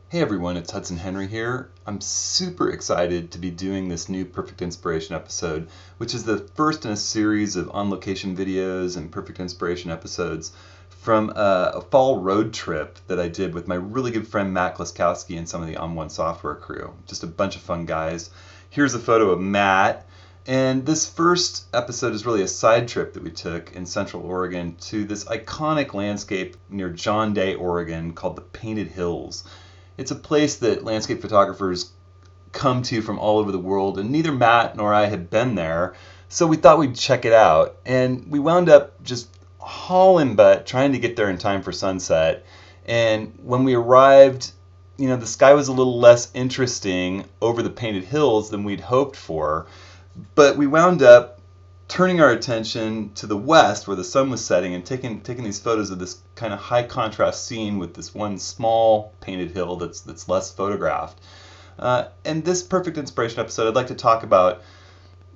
Hey everyone, it's Hudson Henry here. I'm super excited to be doing this new Perfect Inspiration episode, which is the first in a series of on-location videos and Perfect Inspiration episodes from a fall road trip that I did with my really good friend Matt Klaskowski and some of the On1 software crew. Just a bunch of fun guys. Here's a photo of Matt. And this first episode is really a side trip that we took in Central Oregon to this iconic landscape near John Day, Oregon called the Painted Hills. It's a place that landscape photographers come to from all over the world, and neither Matt nor I had been there, so we thought we'd check it out. And we wound up just hauling butt trying to get there in time for sunset. And when we arrived, the sky was a little less interesting over the Painted Hills than we'd hoped for, but we wound up turning our attention to the west where the sun was setting and taking these photos of this kind of high contrast scene with this one small painted hill that's less photographed. And this Perfect Inspiration episode, I'd like to talk about,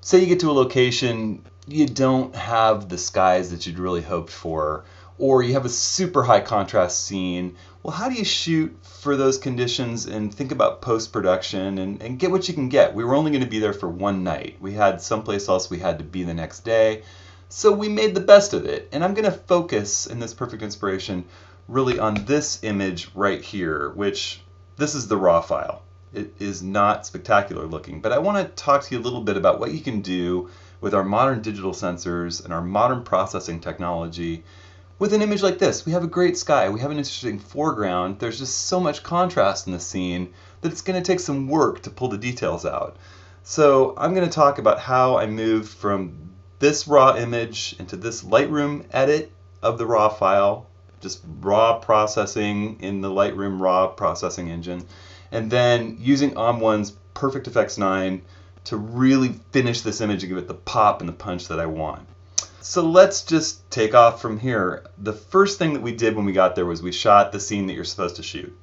say you get to a location, you don't have the skies that you'd really hoped for, or you have a super high contrast scene. Well, how do you shoot for those conditions and think about post-production and get what you can get? We were only going to be there for one night. We had someplace else we had to be the next day. So we made the best of it. And I'm going to focus in this Perfect Inspiration really on this image right here, which this is the raw file. It is not spectacular looking, but I want to talk to you a little bit about what you can do with our modern digital sensors and our modern processing technology. With an image like this, we have a great sky, we have an interesting foreground, there's just so much contrast in the scene that it's going to take some work to pull the details out. So I'm going to talk about how I moved from this raw image into this Lightroom edit of the raw file, just raw processing in the Lightroom raw processing engine, and then using On1's Perfect Effects 9 to really finish this image and give it the pop and the punch that I want. So let's just take off from here. The first thing that we did when we got there was we shot the scene that you're supposed to shoot.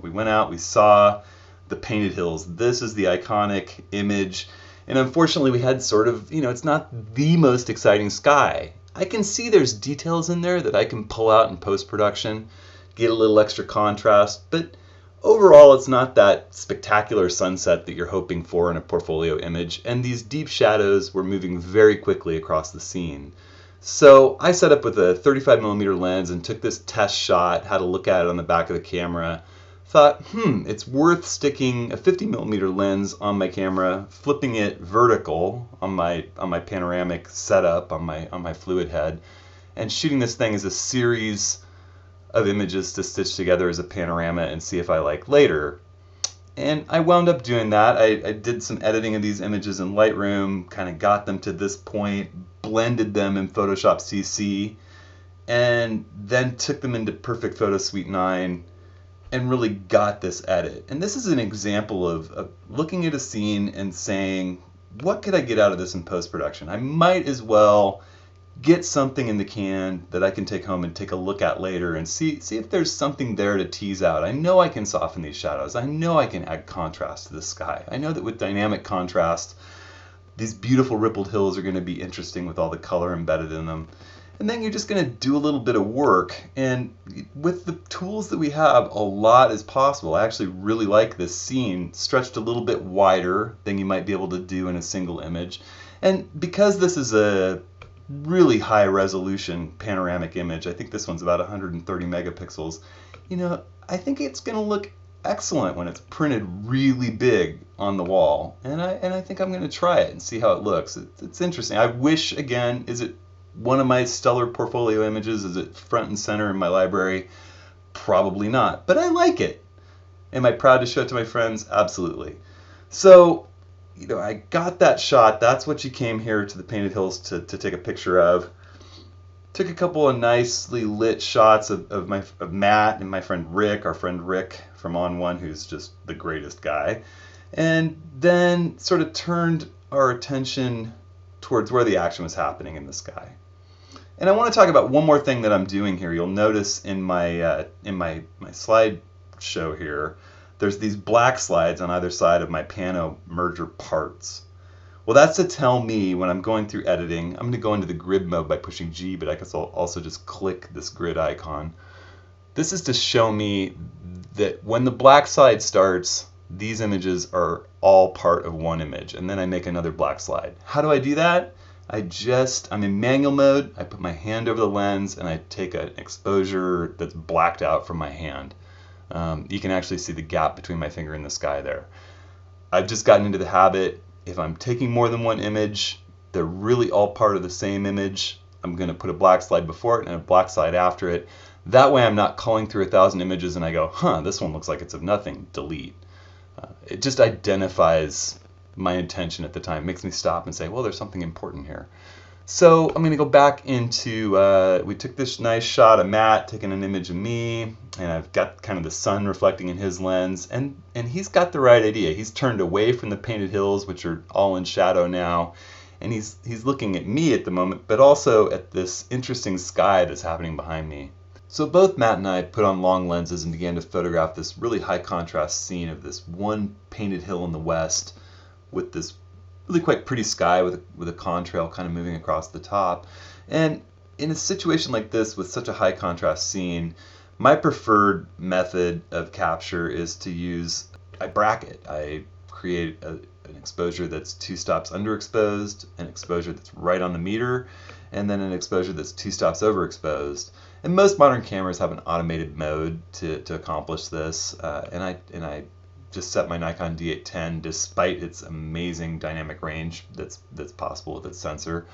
We went out, we saw the Painted Hills. This is the iconic image. And unfortunately we had sort of, it's not the most exciting sky. I can see there's details in there that I can pull out in post-production, get a little extra contrast, but overall it's not that spectacular sunset that you're hoping for in a portfolio image, and these deep shadows were moving very quickly across the scene. So I set up with a 35mm lens and took this test shot, had a look at it on the back of the camera, thought, it's worth sticking a 50mm lens on my camera, flipping it vertical on my panoramic setup on my fluid head, and shooting this thing as a series of images to stitch together as a panorama and see if I like later. And I wound up doing that. I did some editing of these images in Lightroom, kind of got them to this point, blended them in Photoshop CC, and then took them into Perfect Photo Suite 9 and really got this edit. And this is an example of looking at a scene and saying, what could I get out of this in post-production? I might as well get something in the can that I can take home and take a look at later and see if there's something there to tease out. I know I can soften these shadows. I know I can add contrast to the sky. I know that with dynamic contrast, these beautiful rippled hills are going to be interesting with all the color embedded in them. And then you're just going to do a little bit of work, and with the tools that we have, a lot is possible. I actually really like this scene stretched a little bit wider than you might be able to do in a single image. And because this is a really high resolution panoramic image, I think this one's about 130 megapixels, I think it's going to look excellent when it's printed really big on the wall, and I think I'm going to try it and see how it looks. It's interesting. I wish, again, is it one of my stellar portfolio images? Is it front and center in my library? Probably not, but I like it. Am I proud to show it to my friends? Absolutely. So I got that shot. That's what you came here to the Painted Hills to take a picture of. Took a couple of nicely lit shots of Matt and my friend Rick, our friend Rick from On1, who's just the greatest guy. And then sort of turned our attention towards where the action was happening in the sky. And I want to talk about one more thing that I'm doing here. You'll notice in my slide show here, there's these black slides on either side of my Pano merger parts. Well, that's to tell me when I'm going through editing, I'm going to go into the grid mode by pushing G, but I guess I'll also just click this grid icon. This is to show me that when the black slide starts, these images are all part of one image, and then I make another black slide. How do I do that? I'm in manual mode, I put my hand over the lens, and I take an exposure that's blacked out from my hand. You can actually see the gap between my finger and the sky there. I've just gotten into the habit, if I'm taking more than one image, they're really all part of the same image, I'm going to put a black slide before it and a black slide after it. That way I'm not culling through 1,000 images and I go, this one looks like it's of nothing, delete. It just identifies my intention at the time, makes me stop and say, well, there's something important here. So I'm going to go back into, we took this nice shot of Matt taking an image of me, and I've got kind of the sun reflecting in his lens, and he's got the right idea. He's turned away from the painted hills, which are all in shadow now, and he's looking at me at the moment, but also at this interesting sky that's happening behind me. So both Matt and I put on long lenses and began to photograph this really high contrast scene of this one painted hill in the west with this really quite pretty sky with a contrail kind of moving across the top. And in a situation like this with such a high contrast scene, my preferred method of capture is to use, I bracket. I create an exposure that's 2 stops underexposed, an exposure that's right on the meter, and then an exposure that's 2 stops overexposed. And most modern cameras have an automated mode to accomplish this, and I just set my Nikon D810, despite its amazing dynamic range that's possible with its sensor,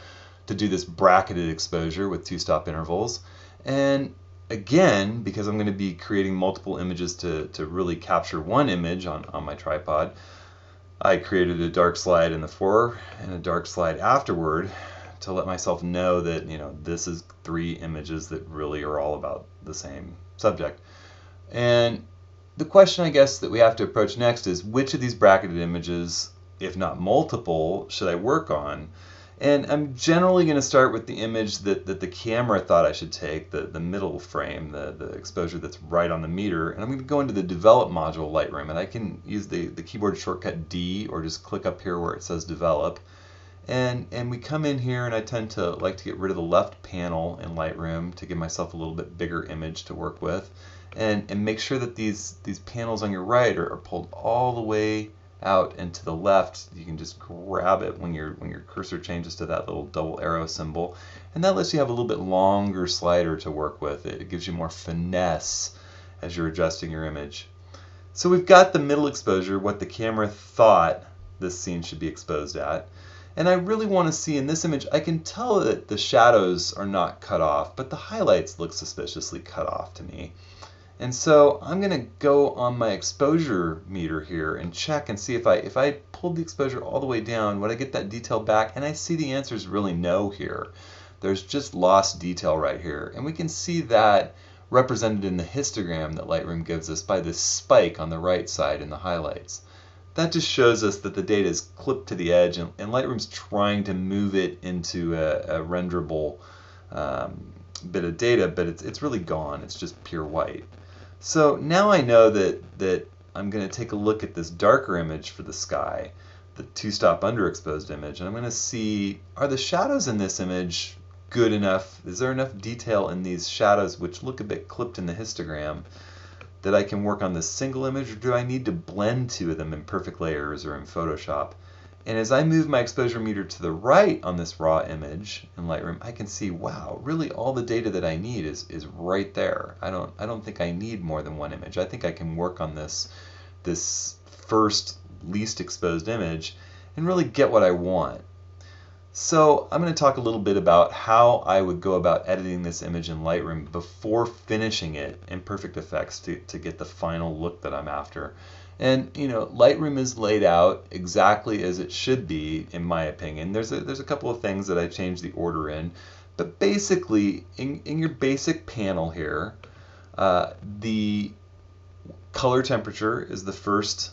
to do this bracketed exposure with 2-stop intervals. And again, because I'm going to be creating multiple images to really capture one image on my tripod, I created a dark slide in the fore and a dark slide afterward to let myself know that, this is 3 images that really are all about the same subject. And the question, I guess, that we have to approach next is, which of these bracketed images, if not multiple, should I work on? And I'm generally going to start with the image that the camera thought I should take, the middle frame, the exposure that's right on the meter. And I'm going to go into the Develop module Lightroom, and I can use the keyboard shortcut D or just click up here where it says Develop. And we come in here, and I tend to like to get rid of the left panel in Lightroom to give myself a little bit bigger image to work with. And make sure that these panels on your right are pulled all the way out and to the left. You can just grab it when your cursor changes to that little double arrow symbol, and that lets you have a little bit longer slider to work with. It gives you more finesse as you're adjusting your image. So we've got the middle exposure, what the camera thought this scene should be exposed at. And I really want to see in this image, I can tell that the shadows are not cut off, but the highlights look suspiciously cut off to me. And so I'm going to go on my exposure meter here and check and see if I pulled the exposure all the way down, would I get that detail back? And I see the answer is really no here. There's just lost detail right here. And we can see that represented in the histogram that Lightroom gives us by this spike on the right side in the highlights. That just shows us that the data is clipped to the edge, and Lightroom's trying to move it into a renderable bit of data, but it's really gone. It's just pure white. So now I know that I'm going to take a look at this darker image for the sky, the 2-stop underexposed image, and I'm going to see, are the shadows in this image good enough? Is there enough detail in these shadows, which look a bit clipped in the histogram, that I can work on this single image, or do I need to blend 2 of them in perfect layers or in Photoshop? And as I move my exposure meter to the right on this raw image in Lightroom, I can see, wow, really all the data that I need is right there. I don't think I need more than one image. I think I can work on this first least exposed image and really get what I want. So I'm going to talk a little bit about how I would go about editing this image in Lightroom before finishing it in Perfect Effects to get the final look that I'm after. And Lightroom is laid out exactly as it should be, in my opinion. There's a couple of things that I changed the order in, but basically in your basic panel here, the color temperature is the first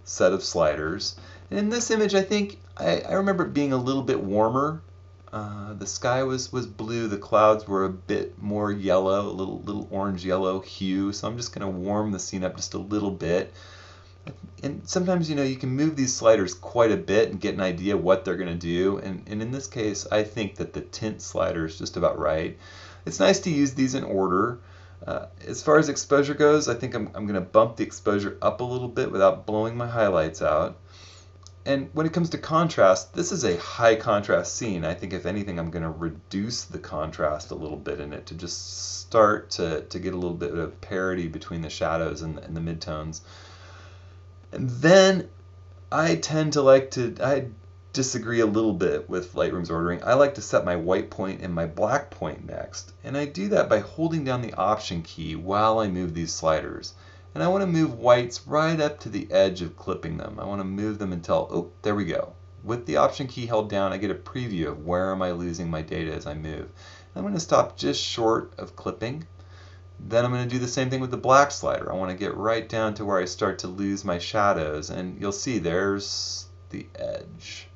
set of sliders. And in this image, I think I remember it being a little bit warmer. The sky was blue, the clouds were a bit more yellow, a little orange yellow hue. So I'm just going to warm the scene up just a little bit. And sometimes you can move these sliders quite a bit and get an idea what they're going to do. And in this case, I think that the tint slider is just about right. It's nice to use these in order. As far as exposure goes, I think I'm going to bump the exposure up a little bit without blowing my highlights out. And when it comes to contrast, this is a high contrast scene. I think if anything, I'm going to reduce the contrast a little bit in it to just start to get a little bit of parity between the shadows and the midtones. And then I tend to I disagree a little bit with Lightroom's ordering. I like to set my white point and my black point next. And I do that by holding down the Option key while I move these sliders. And I want to move whites right up to the edge of clipping them. I want to move them until, oh, there we go. With the Option key held down, I get a preview of where am I losing my data as I move. I'm going to stop just short of clipping. Then I'm going to do the same thing with the black slider. I want to get right down to where I start to lose my shadows. And you'll see there's the edge.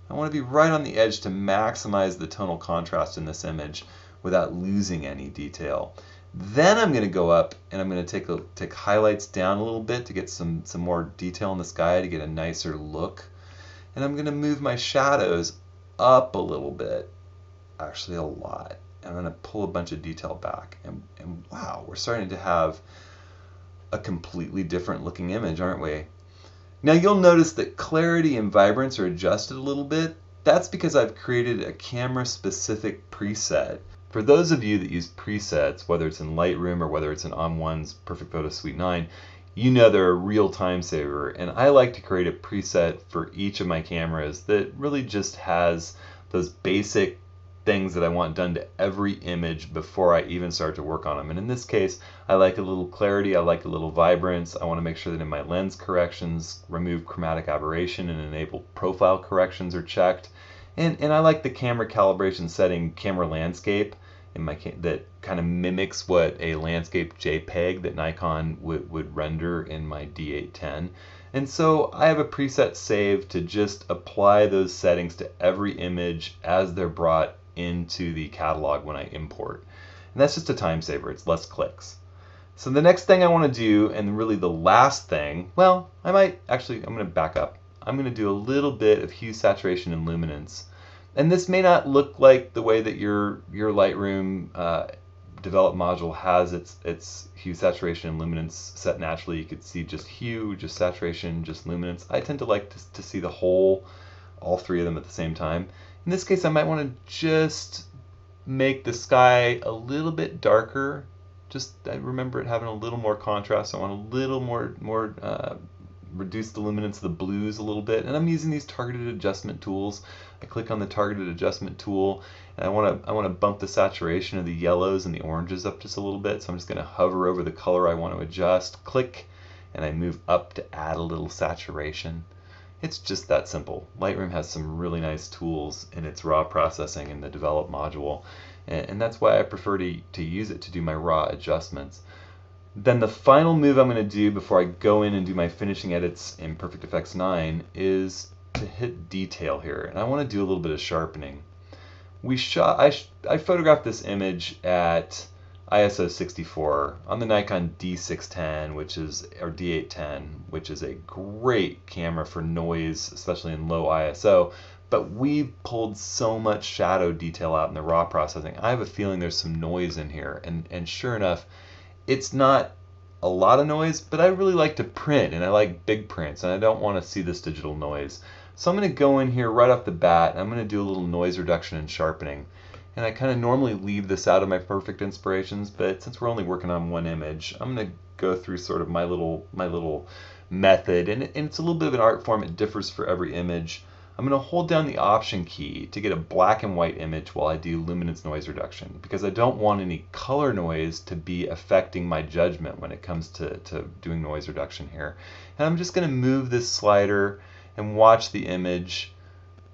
I want to be right on the edge to maximize the tonal contrast in this image without losing any detail. Then I'm going to go up and I'm going to take highlights down a little bit to get some more detail in the sky to get a nicer look. And I'm going to move my shadows up a little bit, actually a lot. I'm going to pull a bunch of detail back. And wow, we're starting to have a completely different looking image, aren't we? Now you'll notice that clarity and vibrance are adjusted a little bit. That's because I've created a camera specific preset. For those of you that use presets, whether it's in Lightroom or whether it's in ON1's Perfect Photo Suite 9, you know they're a real time saver. And I like to create a preset for each of my cameras that really just has those basic things that I want done to every image before I even start to work on them. And in this case, I like a little clarity, I like a little vibrance. I want to make sure that in my lens corrections, remove chromatic aberration and enable profile corrections are checked. And I like the camera calibration setting camera landscape in my that kind of mimics what a landscape JPEG that Nikon would render in my D810. And so I have a preset saved to just apply those settings to every image as they're brought into the catalog when I import. And that's just a time saver, it's less clicks. So the next thing I want to do, and really the last thing, well, I'm going to back up. I'm going to do a little bit of hue, saturation, and luminance. And this may not look like the way that your Lightroom developed module has its hue, saturation, and luminance set naturally. You could see just hue, just saturation, just luminance. I tend to like to see the whole, all three of them at the same time. In this case, I might want to just make the sky a little bit darker. I remember it having a little more contrast. I want a little more reduce the luminance of the blues a little bit. And I'm using these targeted adjustment tools. I click on the targeted adjustment tool, and I want to bump the saturation of the yellows and the oranges up just a little bit. So I'm just going to hover over the color I want to adjust, click, and I move up to add a little saturation. It's just that simple. Lightroom has some really nice tools in its raw processing in the develop module, and that's why I prefer to use it to do my raw adjustments. Then the final move I'm going to do before I go in and do my finishing edits in Perfect Effects 9 is to hit detail here, and I want to do a little bit of sharpening. I photographed this image at ISO 64 on the Nikon D610, or D810, which is a great camera for noise, especially in low ISO. But we've pulled so much shadow detail out in the raw processing. I have a feeling there's some noise in here, and sure enough, it's not a lot of noise, but I really like to print, and I like big prints, and I don't want to see this digital noise. So I'm going to go in here right off the bat, and I'm going to do a little noise reduction and sharpening. And I kind of normally leave this out of my perfect inspirations, but since we're only working on one image, I'm going to go through sort of my little method, and it's a little bit of an art form. It differs for every image. I'm going to hold down the Option key to get a black and white image while I do luminance noise reduction, because I don't want any color noise to be affecting my judgment when it comes to doing noise reduction here. And I'm just going to move this slider and watch the image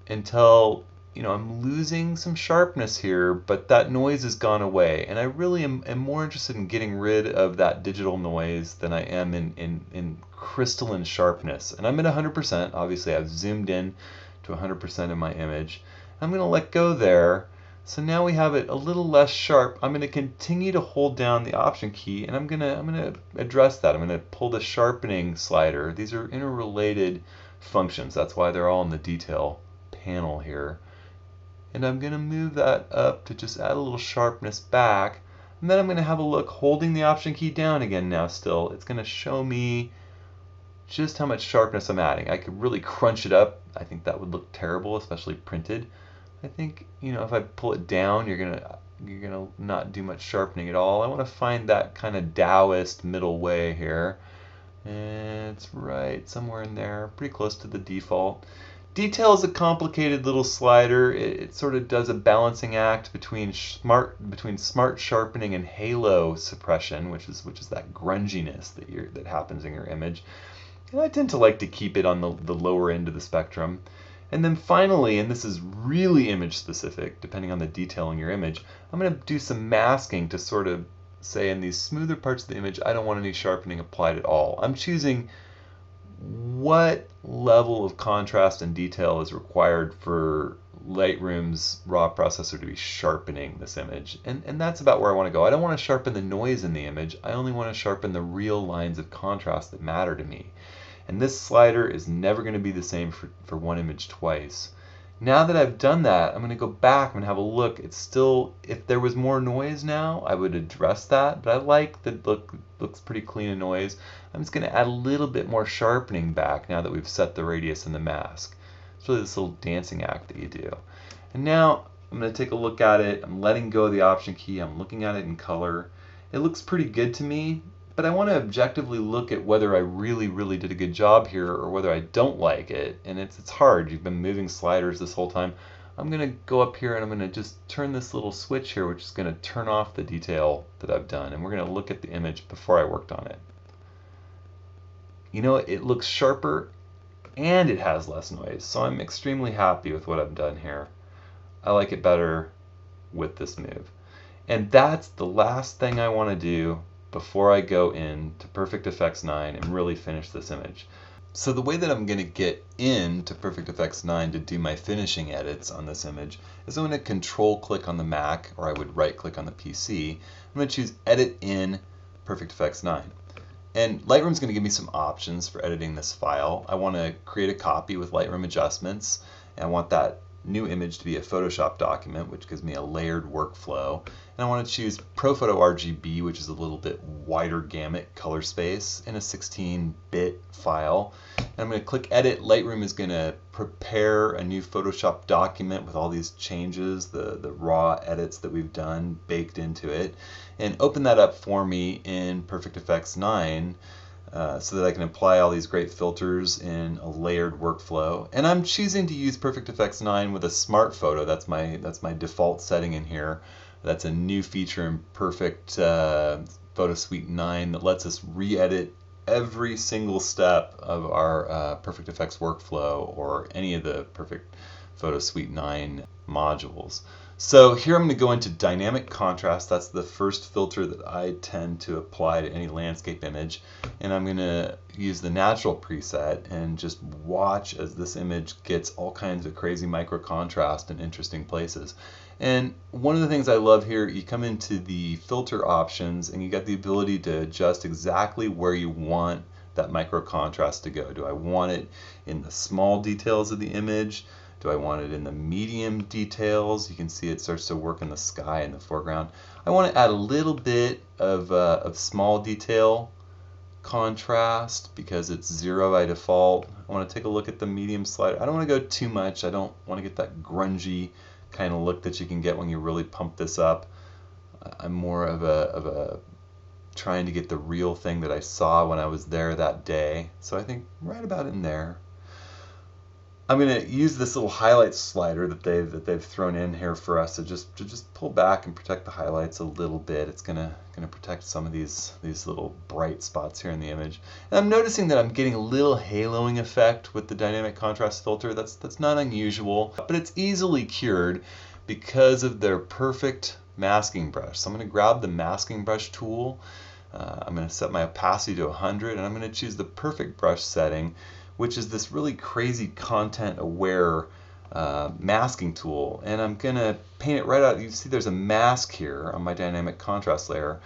until I'm losing some sharpness here, but that noise has gone away. And I really am more interested in getting rid of that digital noise than I am in crystalline sharpness. And I'm at 100%. Obviously, I've zoomed in to 100% in my image. I'm going to let go there. So now we have it a little less sharp. I'm going to continue to hold down the Option key, and I'm going to address that. I'm going to pull the sharpening slider. These are interrelated functions. That's why they're all in the detail panel here. And I'm going to move that up to just add a little sharpness back. And then I'm going to have a look holding the Option key down again now still. It's going to show me just how much sharpness I'm adding. I could really crunch it up. I think that would look terrible, especially printed. I think, if I pull it down, you're gonna not do much sharpening at all. I want to find that kind of Taoist middle way here. And it's right somewhere in there, pretty close to the default. Detail is a complicated little slider. It sort of does a balancing act between smart sharpening and halo suppression, which is that grunginess that happens in your image. And I tend to like to keep it on the lower end of the spectrum. And then finally, and this is really image specific, depending on the detail in your image, I'm going to do some masking to sort of say in these smoother parts of the image, I don't want any sharpening applied at all. I'm choosing what level of contrast and detail is required for Lightroom's raw processor to be sharpening this image. And that's about where I want to go. I don't want to sharpen the noise in the image. I only want to sharpen the real lines of contrast that matter to me. And this slider is never going to be the same for one image twice. Now that I've done that, I'm going to go back and have a look. It's still, if there was more noise now, I would address that, but I like that looks pretty clean of noise. I'm just going to add a little bit more sharpening back now that we've set the radius and the mask. It's really this little dancing act that you do. And now I'm going to take a look at it. I'm letting go of the Option key. I'm looking at it in color. It looks pretty good to me, but I want to objectively look at whether I really did a good job here or whether I don't like it. And it's hard. You've been moving sliders this whole time. I'm going to go up here and I'm going to just turn this little switch here, which is going to turn off the detail that I've done. And we're going to look at the image before I worked on it. It looks sharper and it has less noise. So I'm extremely happy with what I've done here. I like it better with this move. And that's the last thing I want to do before I go into Perfect Effects 9 and really finish this image. So the way that I'm going to get into Perfect Effects 9 to do my finishing edits on this image is I'm going to control click on the Mac, or I would right click on the PC. I'm going to choose Edit in Perfect Effects 9. And Lightroom's going to give me some options for editing this file. I want to create a copy with Lightroom adjustments, and I want that new image to be a Photoshop document, which gives me a layered workflow. And I want to choose ProPhoto RGB, which is a little bit wider gamut color space in a 16-bit file. And I'm going to click Edit. Lightroom is going to prepare a new Photoshop document with all these changes, the raw edits that we've done baked into it, and open that up for me in Perfect Effects 9. So that I can apply all these great filters in a layered workflow. And I'm choosing to use Perfect Effects 9 with a smart photo. That's my default setting in here. That's a new feature in Perfect Photo Suite 9 that lets us re-edit every single step of our Perfect Effects workflow or any of the Perfect Photo Suite 9 modules. So here I'm going to go into dynamic contrast. That's the first filter that I tend to apply to any landscape image. And I'm going to use the natural preset and just watch as this image gets all kinds of crazy micro contrast in interesting places. And one of the things I love here, you come into the filter options and you got the ability to adjust exactly where you want that micro contrast to go. Do I want it in the small details of the image? Do I want it in the medium details? You can see it starts to work in the sky in the foreground. I want to add a little bit of small detail contrast because it's 0 by default. I want to take a look at the medium slider. I don't want to go too much. I don't want to get that grungy kind of look that you can get when you really pump this up. I'm more of a trying to get the real thing that I saw when I was there that day. So I think right about in there. I'm going to use this little highlight slider that they've thrown in here for us to just pull back and protect the highlights a little bit. It's going to protect some of these little bright spots here in the image. And I'm noticing that I'm getting a little haloing effect with the dynamic contrast filter. That's not unusual, but it's easily cured because of their perfect masking brush. So I'm going to grab the masking brush tool. I'm going to set my opacity to 100, and I'm going to choose the perfect brush setting, which is this really crazy content-aware masking tool. And I'm going to paint it right out. You see there's a mask here on my dynamic contrast layer.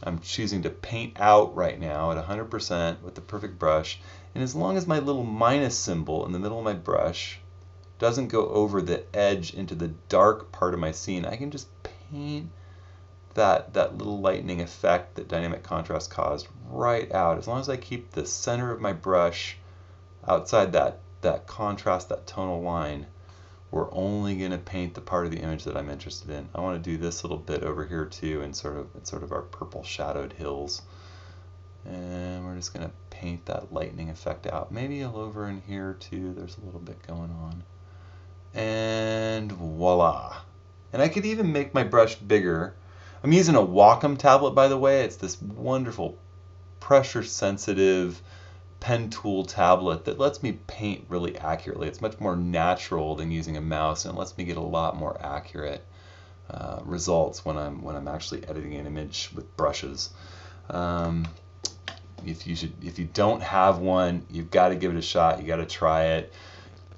I'm choosing to paint out right now at 100% with the perfect brush. And as long as my little minus symbol in the middle of my brush doesn't go over the edge into the dark part of my scene, I can just paint that little lightning effect that dynamic contrast caused right out. As long as I keep the center of my brush outside that contrast, that tonal line, we're only going to paint the part of the image that I'm interested in. I want to do this little bit over here too, in sort of our purple shadowed hills. And we're just going to paint that lightning effect out. Maybe over in here too, there's a little bit going on. And voila. And I could even make my brush bigger. I'm using a Wacom tablet, by the way. It's this wonderful pressure sensitive pen tool tablet that lets me paint really accurately. It's much more natural than using a mouse, and it lets me get a lot more accurate results when I'm actually editing an image with brushes. If you don't have one, you've got to give it a shot. You got to try it.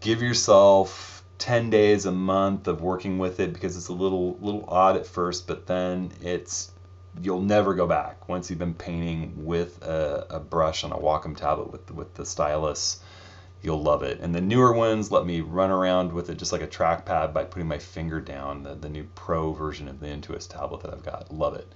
Give yourself 10 days, a month of working with it, because it's a little odd at first, but then you'll never go back. Once you've been painting with a brush on a Wacom tablet with the stylus, you'll love it. And the newer ones let me run around with it just like a trackpad by putting my finger down, the new Pro version of the Intuos tablet that I've got. Love it.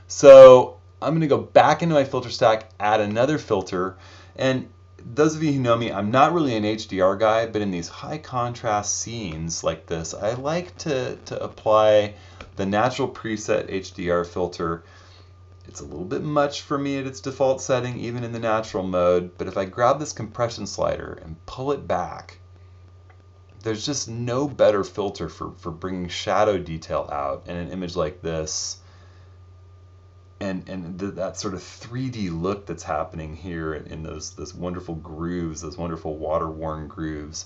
So I'm going to go back into my filter stack, add another filter, and those of you who know me, I'm not really an HDR guy, but in these high contrast scenes like this, I like to apply the natural preset HDR filter. It's a little bit much for me at its default setting, even in the natural mode, but if I grab this compression slider and pull it back, there's just no better filter for bringing shadow detail out in an image like this. And that sort of 3D look that's happening here in those wonderful grooves, those wonderful water-worn grooves.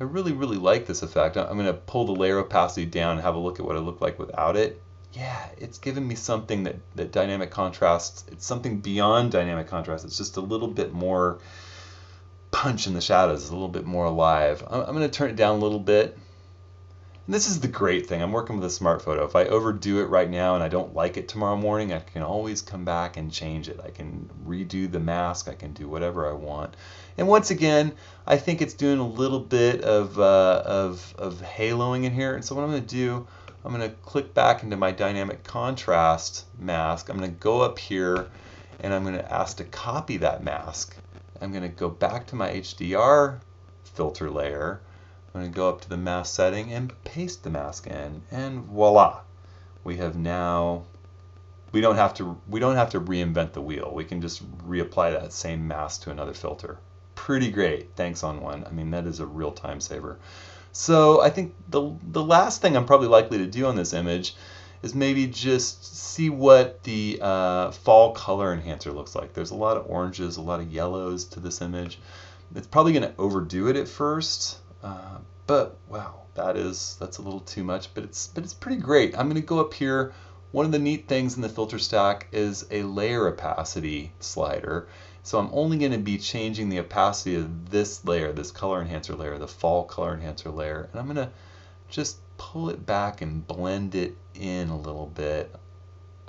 I really, really like this effect. I'm going to pull the layer opacity down and have a look at what it looked like without it. Yeah, it's given me something that dynamic contrast, it's something beyond dynamic contrast. It's just a little bit more punch in the shadows, it's a little bit more alive. I'm going to turn it down a little bit. And this is the great thing. I'm working with a smart photo. If I overdo it right now and I don't like it tomorrow morning, I can always come back and change it. I can redo the mask. I can do whatever I want. And once again, I think it's doing a little bit of haloing in here. And so what I'm going to do, I'm going to click back into my dynamic contrast mask. I'm going to go up here and I'm going to ask to copy that mask. I'm going to go back to my HDR filter layer. I'm going to go up to the mask setting and paste the mask in, and voila, we don't have to reinvent the wheel. We can just reapply that same mask to another filter. Pretty great. Thanks onOne. I mean, that is a real time saver. So I think the last thing I'm probably likely to do on this image is maybe just see what the fall color enhancer looks like. There's a lot of oranges, a lot of yellows to this image. It's probably going to overdo it at first. But wow, that's a little too much, but it's pretty great. I'm going to go up here. One of the neat things in the filter stack is a layer opacity slider. So I'm only going to be changing the opacity of this layer, this color enhancer layer, the fall color enhancer layer, and I'm going to just pull it back and blend it in a little bit.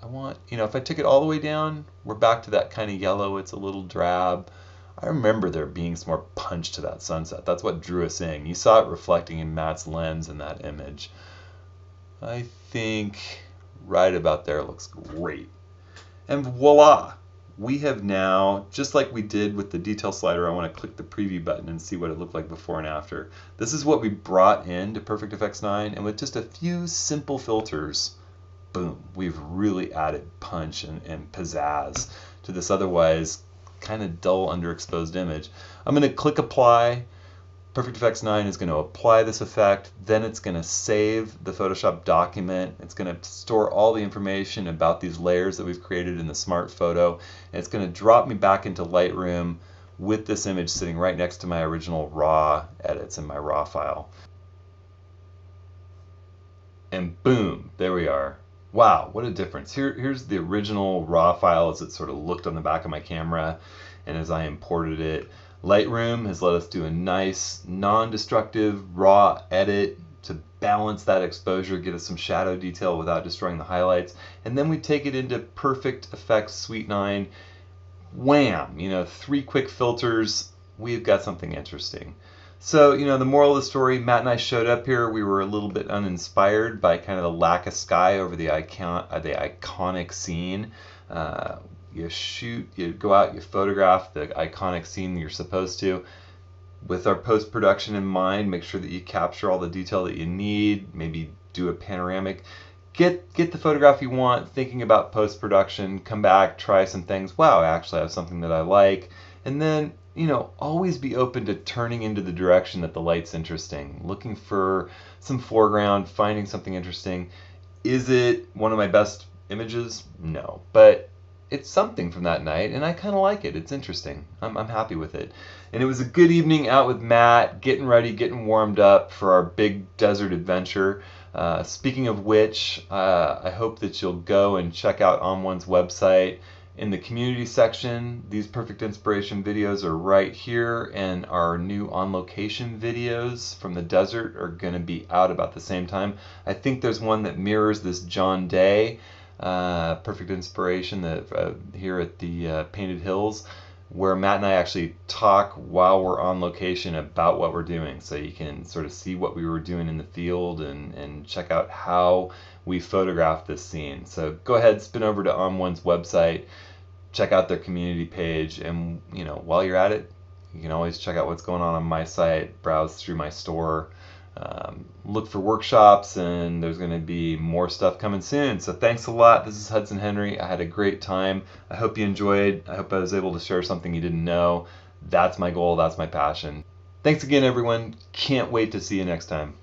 I want, if I took it all the way down, we're back to that kind of yellow. It's a little drab. I remember there being some more punch to that sunset. That's what drew us in. You saw it reflecting in Matt's lens in that image. I think right about there looks great. And voila! We have now, just like we did with the detail slider, I want to click the preview button and see what it looked like before and after. This is what we brought into Perfect Effects 9, and with just a few simple filters, boom, we've really added punch and pizzazz to this otherwise kind of dull underexposed image. I'm going to click apply. Perfect Effects 9 is going to apply this effect, then it's going to save the Photoshop document. It's going to store all the information about these layers that we've created in the Smart Photo, and it's going to drop me back into Lightroom with this image sitting right next to my original raw edits in my raw file. And boom, there we are. Wow, what a difference. Here's the original raw file as it sort of looked on the back of my camera and as I imported it. Lightroom has let us do a nice non-destructive raw edit to balance that exposure, get us some shadow detail without destroying the highlights. And then we take it into Perfect Effects Suite 9. Wham! 3 quick filters, we've got something interesting. So, the moral of the story, Matt and I showed up here. We were a little bit uninspired by kind of the lack of sky over the iconic scene. You go out, you photograph the iconic scene you're supposed to. With our post-production in mind, make sure that you capture all the detail that you need, maybe do a panoramic. Get the photograph you want, thinking about post-production, come back, try some things. Wow, actually I have something that I like. And then, always be open to turning into the direction that the light's interesting, looking for some foreground, finding something interesting. Is it one of my best images? No, but it's something from that night, and I kind of like it. It's interesting. I'm happy with it. And it was a good evening out with Matt, getting ready, getting warmed up for our big desert adventure. Speaking of which, I hope that you'll go and check out onOne's website. In the community section, these Perfect Inspiration videos are right here, and our new onLocation videos from the desert are going to be out about the same time. I think there's one that mirrors this John Day Perfect Inspiration that here at the Painted Hills, where Matt and I actually talk while we're on location about what we're doing, so you can sort of see what we were doing in the field and check out how we photographed this scene. So go ahead, spin over to onOne's website, check out their community page, and while you're at it, you can always check out what's going on my site, browse through my store, look for workshops, and there's going to be more stuff coming soon. So thanks a lot. This is Hudson Henry. I had a great time. I hope you enjoyed. I hope I was able to share something you didn't know. That's my goal. That's my passion. Thanks again, everyone. Can't wait to see you next time.